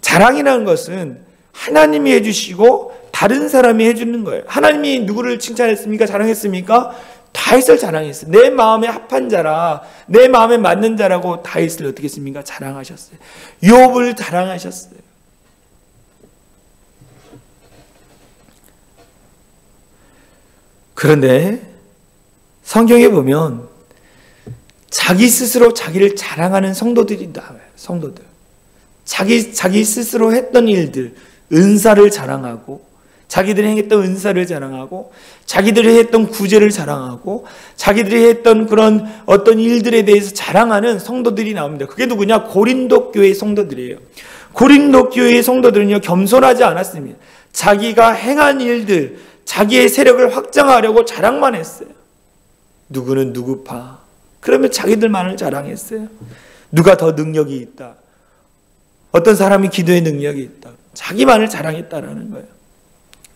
Speaker 2: 자랑이라는 것은 하나님이 해주시고 다른 사람이 해주는 거예요. 하나님이 누구를 칭찬했습니까? 자랑했습니까? 다윗을 자랑했어요. 내 마음에 합한 자라, 내 마음에 맞는 자라고 다윗을 어떻게 했습니까? 자랑하셨어요. 욥을 자랑하셨어요. 그런데 성경에 보면 자기 스스로 자기를 자랑하는 성도들이 나와요. 성도들. 자기 스스로 했던 일들, 은사를 자랑하고, 자기들이 행했던 은사를 자랑하고, 자기들이 했던 구제를 자랑하고, 자기들이 했던 그런 어떤 일들에 대해서 자랑하는 성도들이 나옵니다. 그게 누구냐? 고린도 교회 성도들이에요. 고린도 교회의 성도들은요, 겸손하지 않았습니다. 자기가 행한 일들, 자기의 세력을 확장하려고 자랑만 했어요. 누구는 누구파. 그러면 자기들만을 자랑했어요. 누가 더 능력이 있다. 어떤 사람이 기도의 능력이 있다. 자기만을 자랑했다라는 거예요.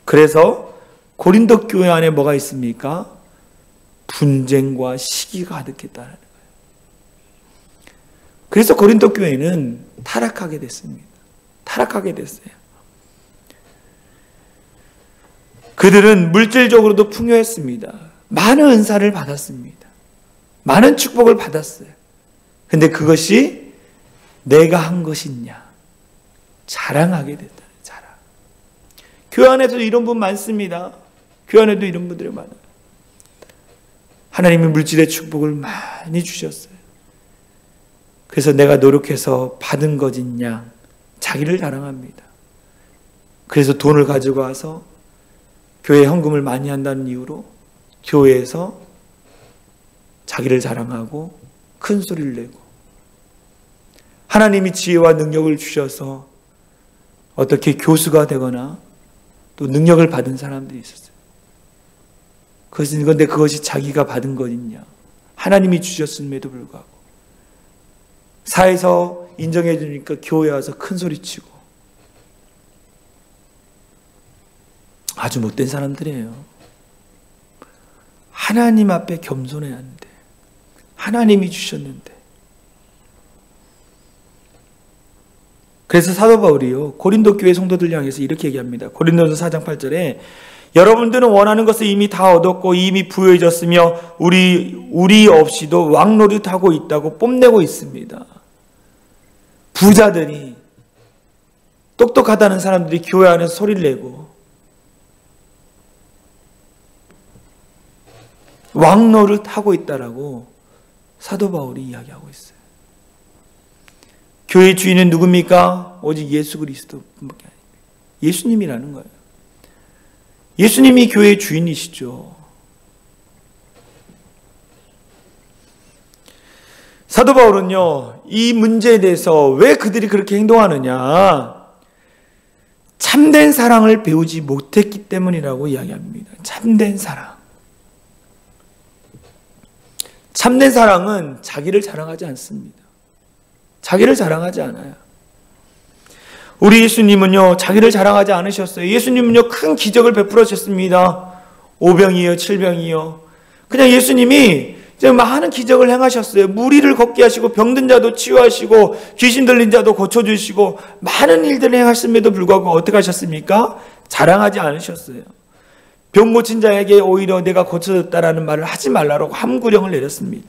Speaker 2: 그래서 고린도 교회 안에 뭐가 있습니까? 분쟁과 시기가 가득했다는 거예요. 그래서 고린도 교회는 타락하게 됐습니다. 타락하게 됐어요. 그들은 물질적으로도 풍요했습니다. 많은 은사를 받았습니다. 많은 축복을 받았어요. 근데 그것이 내가 한 것이냐? 자랑하게 됐다. 자랑. 교회 안에도 이런 분 많습니다. 교회 안에도 이런 분들이 많아요. 하나님이 물질의 축복을 많이 주셨어요. 그래서 내가 노력해서 받은 것이냐? 자기를 자랑합니다. 그래서 돈을 가지고 와서 교회에 헌금을 많이 한다는 이유로 교회에서 자기를 자랑하고 큰 소리를 내고, 하나님이 지혜와 능력을 주셔서 어떻게 교수가 되거나 또 능력을 받은 사람들이 있었어요. 그런데 그것이 자기가 받은 것이냐? 하나님이 주셨음에도 불구하고 사회에서 인정해 주니까 교회에 와서 큰 소리 치고, 아주 못된 사람들이에요. 하나님 앞에 겸손해야 하는데, 하나님이 주셨는데. 그래서 사도 바울이요, 고린도 교회 성도들 향해서 이렇게 얘기합니다. 고린도서 4장 8절에 여러분들은 원하는 것을 이미 다 얻었고 이미 부유해졌으며 우리 없이도 왕노릇하고 있다고 뽐내고 있습니다. 부자들이, 똑똑하다는 사람들이 교회 안에서 소리를 내고 왕노릇하고 있다라고 사도 바울이 이야기하고 있어요. 교회의 주인은 누굽니까? 오직 예수 그리스도뿐밖에 아닙니다. 예수님이라는 거예요. 예수님이 교회의 주인이시죠. 사도 바울은요, 이 문제에 대해서 왜 그들이 그렇게 행동하느냐? 참된 사랑을 배우지 못했기 때문이라고 이야기합니다. 참된 사랑. 참된 사랑은 자기를 자랑하지 않습니다. 자기를 자랑하지 않아요. 우리 예수님은요, 자기를 자랑하지 않으셨어요. 예수님은요, 큰 기적을 베풀어 주셨습니다. 5병이요, 7병이요. 그냥 예수님이 많은 기적을 행하셨어요. 무리를 걷게 하시고, 병든 자도 치유하시고, 귀신 들린 자도 고쳐주시고, 많은 일들을 행하심에도 불구하고 어떻게 하셨습니까? 자랑하지 않으셨어요. 병 고친 자에게 오히려 내가 고쳐졌다라는 말을 하지 말라고 함구령을 내렸습니다.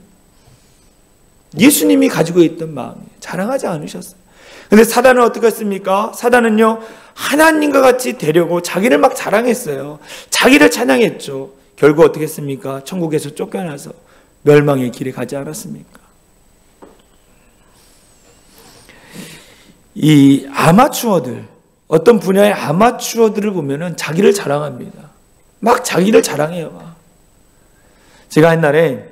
Speaker 2: 예수님이 가지고 있던 마음이에요. 자랑하지 않으셨어요. 근데 사단은 어떻게 했습니까? 사단은요, 하나님과 같이 되려고 자기를 막 자랑했어요. 자기를 찬양했죠. 결국 어떻게 했습니까? 천국에서 쫓겨나서 멸망의 길에 가지 않았습니까? 이 아마추어들, 어떤 분야의 아마추어들을 보면은 자기를 자랑합니다. 막 자기를 자랑해요. 막. 제가 옛날에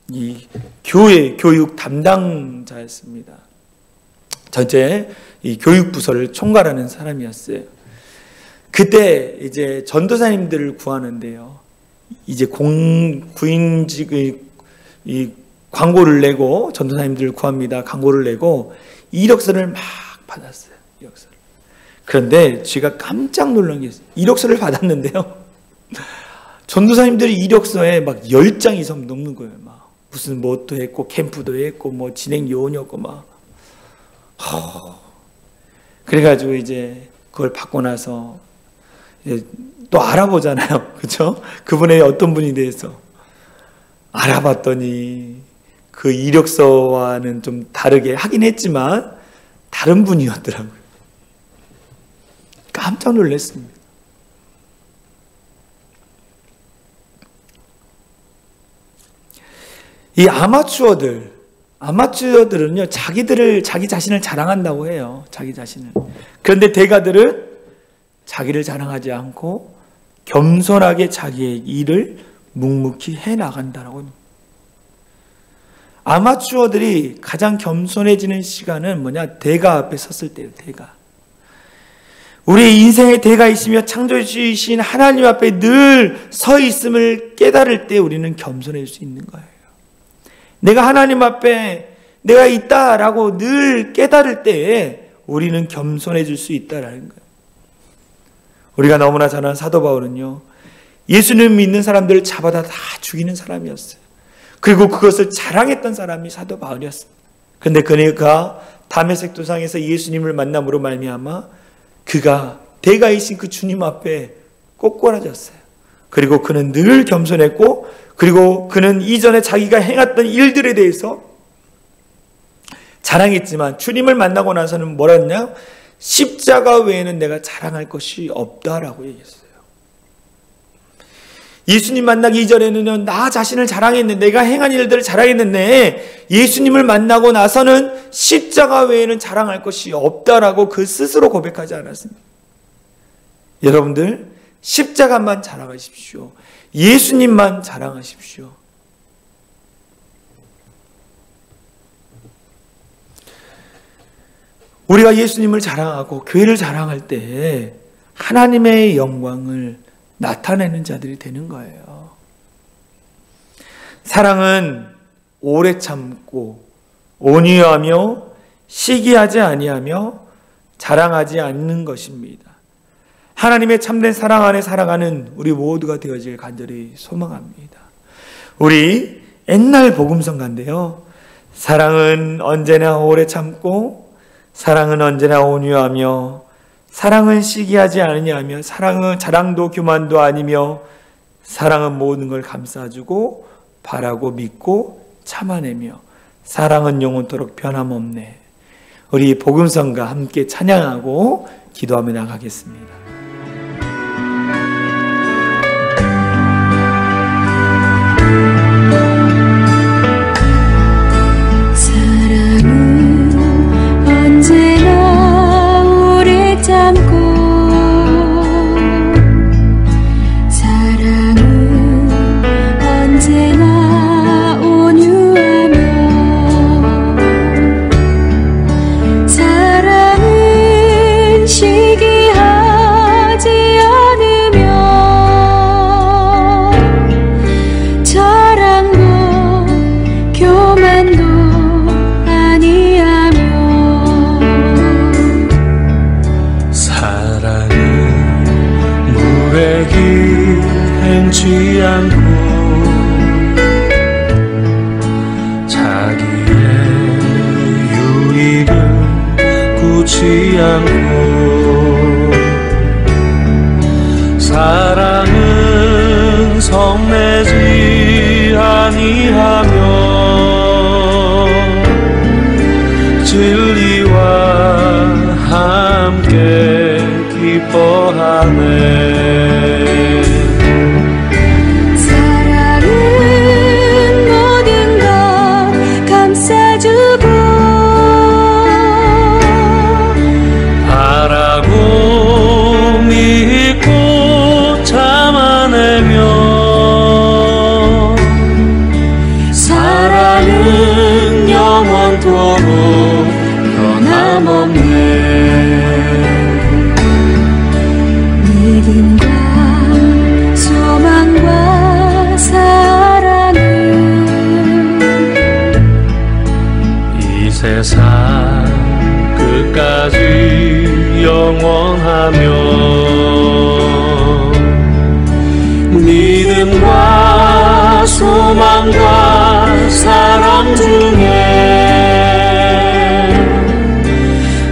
Speaker 2: 이 교회 교육 담당자였습니다. 전체 이 교육부서를 총괄하는 사람이었어요. 그때 이제 전도사님들을 구하는데요. 이제 구인직의 이 광고를 내고 전도사님들을 구합니다. 광고를 내고 이력서를 막 받았어요. 이력서를. 그런데 제가 깜짝 놀란 게 있어요. 이력서를 받았는데요. 전도사님들이 이력서에 막 10장 이상 넘는 거예요. 막 무슨 뭐도 했고 캠프도 했고 뭐 진행 요원이었고 막. 그래가지고 이제 그걸 받고 나서 또 알아보잖아요. 그렇죠? 그분의 어떤 분이 대해서 알아봤더니 그 이력서와는 좀 다르게 하긴 했지만 다른 분이었더라고요. 깜짝 놀랐습니다. 이 아마추어들은요, 자기 자신을 자랑한다고 해요. 자기 자신을. 그런데 대가들은 자기를 자랑하지 않고 겸손하게 자기의 일을 묵묵히 해 나간다라고 합니다. 아마추어들이 가장 겸손해지는 시간은 뭐냐? 대가 앞에 섰을 때예요. 대가. 우리 인생의 대가이시며 창조주이신 하나님 앞에 늘 서 있음을 깨달을 때 우리는 겸손해질 수 있는 거예요. 내가 하나님 앞에 내가 있다라고 늘 깨달을 때에 우리는 겸손해질 수 있다라는 거예요. 우리가 너무나 잘 아는 사도 바울은요, 예수님 믿는 사람들을 잡아다 다 죽이는 사람이었어요. 그리고 그것을 자랑했던 사람이 사도 바울이었습니다. 그런데 그가 다메섹 도상에서 예수님을 만남으로 말미암아 그가 대가이신 그 주님 앞에 꼬꾸라졌어요. 그리고 그는 늘 겸손했고, 그리고 그는 이전에 자기가 행했던 일들에 대해서 자랑했지만 주님을 만나고 나서는 뭐라 했냐? 십자가 외에는 내가 자랑할 것이 없다라고 얘기했어요. 예수님 만나기 이전에는 나 자신을 자랑했는데, 내가 행한 일들을 자랑했는데, 예수님을 만나고 나서는 십자가 외에는 자랑할 것이 없다라고 그 스스로 고백하지 않았습니다. 여러분들, 십자가만 자랑하십시오. 예수님만 자랑하십시오. 우리가 예수님을 자랑하고 교회를 자랑할 때 하나님의 영광을 나타내는 자들이 되는 거예요. 사랑은 오래 참고 온유하며 시기하지 아니하며 자랑하지 않는 것입니다. 하나님의 참된 사랑 안에 살아가는 우리 모두가 되어질 간절히 소망합니다. 우리 옛날 복음성가인데요, 사랑은 언제나 오래 참고 사랑은 언제나 온유하며 사랑은 시기하지 않으냐며 사랑은 자랑도 교만도 아니며 사랑은 모든 걸 감싸주고 바라고 믿고 참아내며 사랑은 영원토록 변함없네. 우리 복음성가 함께 찬양하고 기도하며 나가겠습니다.
Speaker 3: 행치 않고 자기의 유익을 굳지 않고 사랑은 성내지 아니하며 진리와 함께 기뻐하네. 세상 끝까지 영원하며 믿음과 소망과 사랑 중에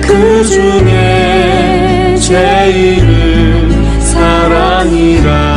Speaker 3: 그 중에 제일은 사랑이라.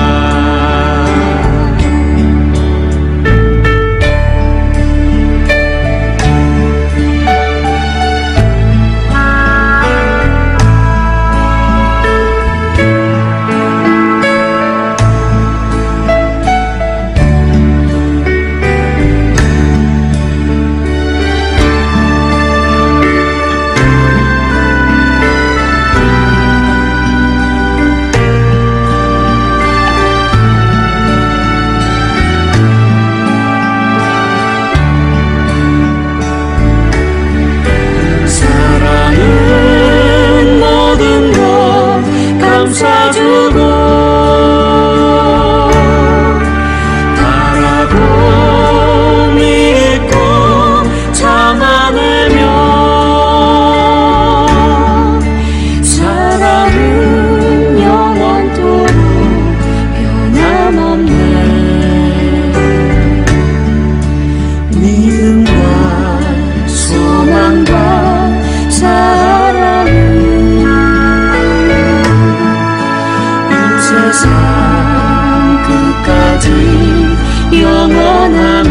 Speaker 3: 찬양하며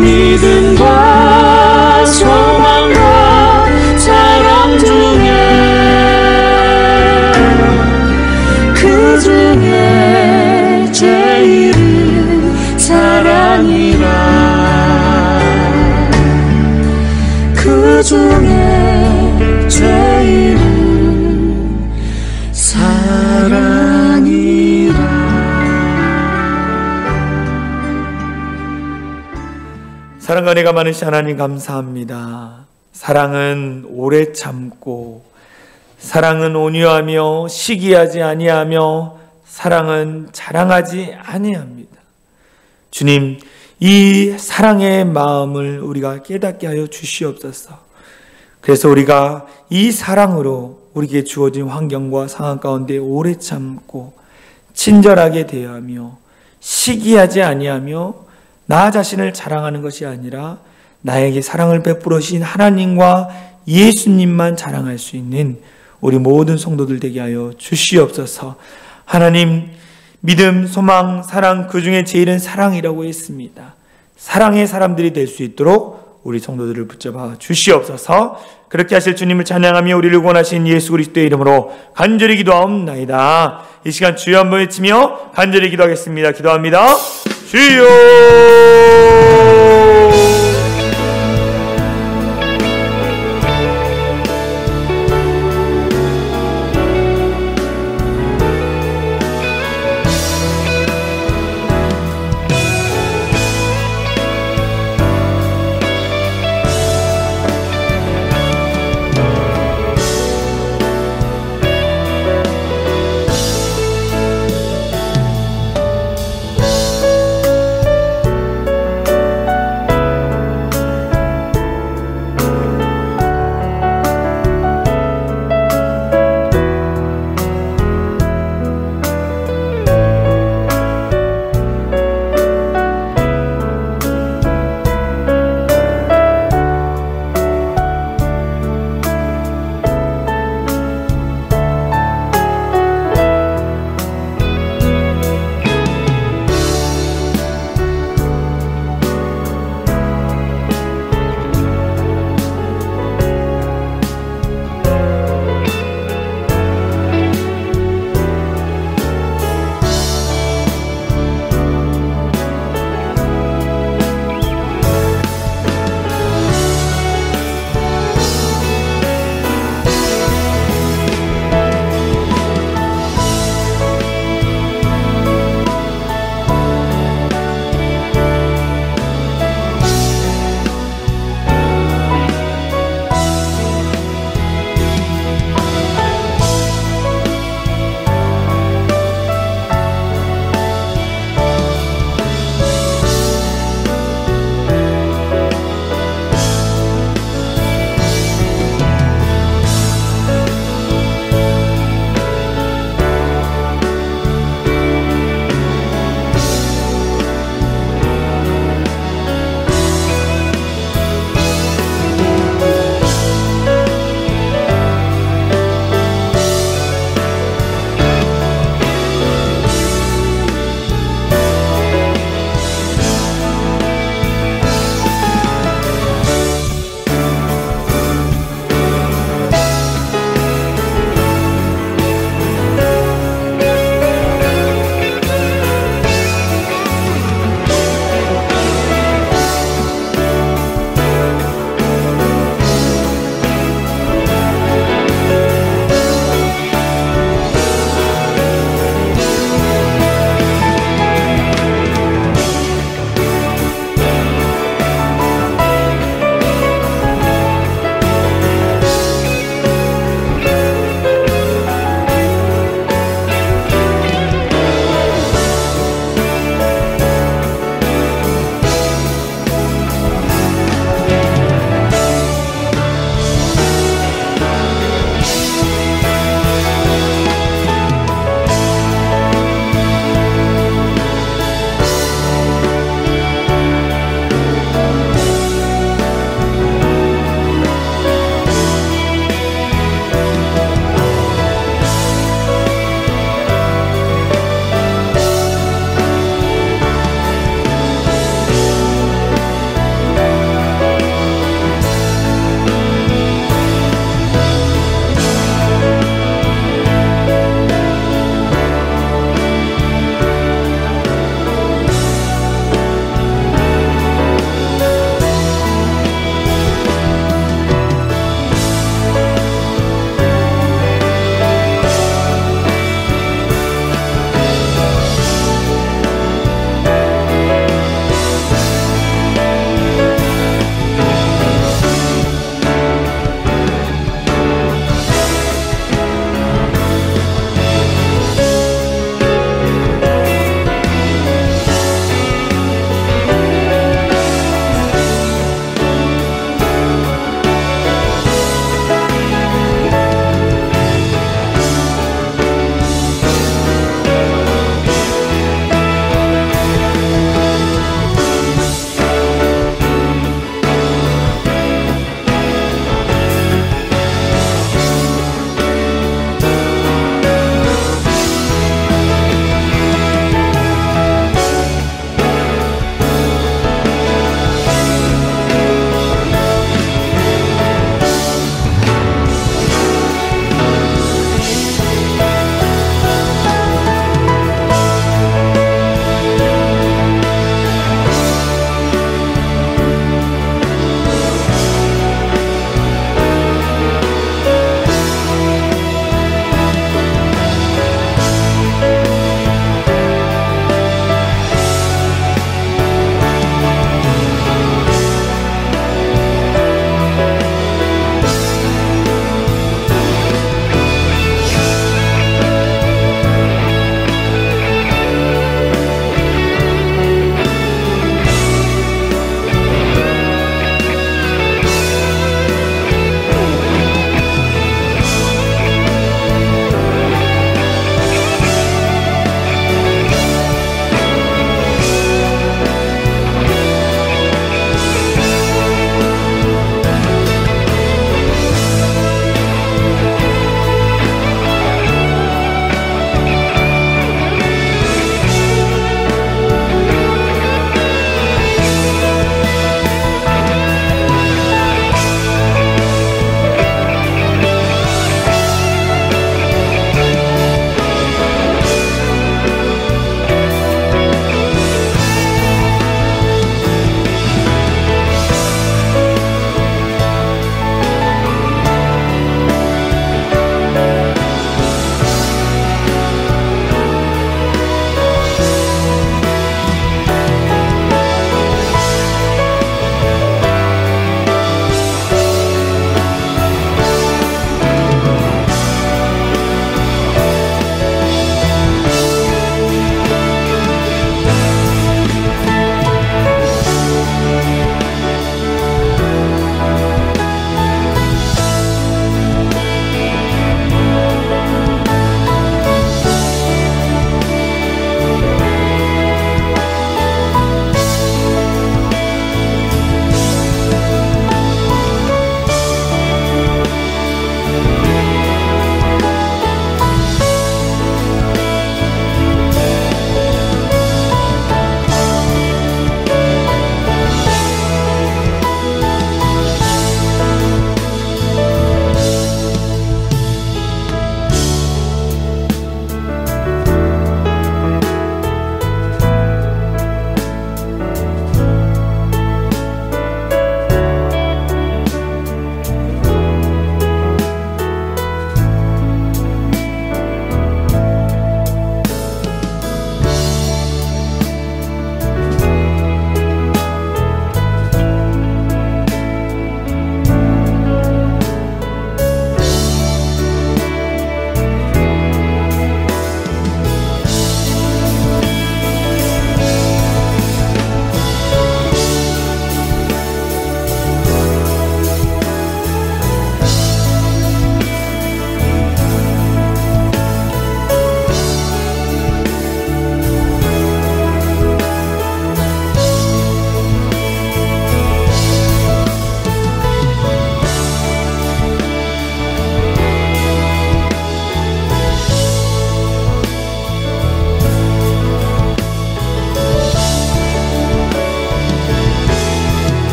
Speaker 3: 믿음과 소망과 사랑 중에 그 중에 제일은 사랑이라 그 중에 제일은 사랑이라.
Speaker 2: 사랑과 은혜가 많으신 하나님 감사합니다. 사랑은 오래 참고, 사랑은 온유하며 시기하지 아니하며, 사랑은 자랑하지 아니합니다. 주님, 이 사랑의 마음을 우리가 깨닫게 하여 주시옵소서. 그래서 우리가 이 사랑으로 우리에게 주어진 환경과 상황 가운데 오래 참고 친절하게 대하며 시기하지 아니하며 나 자신을 자랑하는 것이 아니라 나에게 사랑을 베풀으신 하나님과 예수님만 자랑할 수 있는 우리 모든 성도들 되게 하여 주시옵소서. 하나님, 믿음, 소망, 사랑, 그 중에 제일은 사랑이라고 했습니다. 사랑의 사람들이 될 수 있도록 우리 성도들을 붙잡아 주시옵소서. 그렇게 하실 주님을 찬양하며 우리를 구원하신 예수 그리스도의 이름으로 간절히 기도하옵나이다. 이 시간 주여 한번 외치며 간절히 기도하겠습니다. 기도합니다. 주여!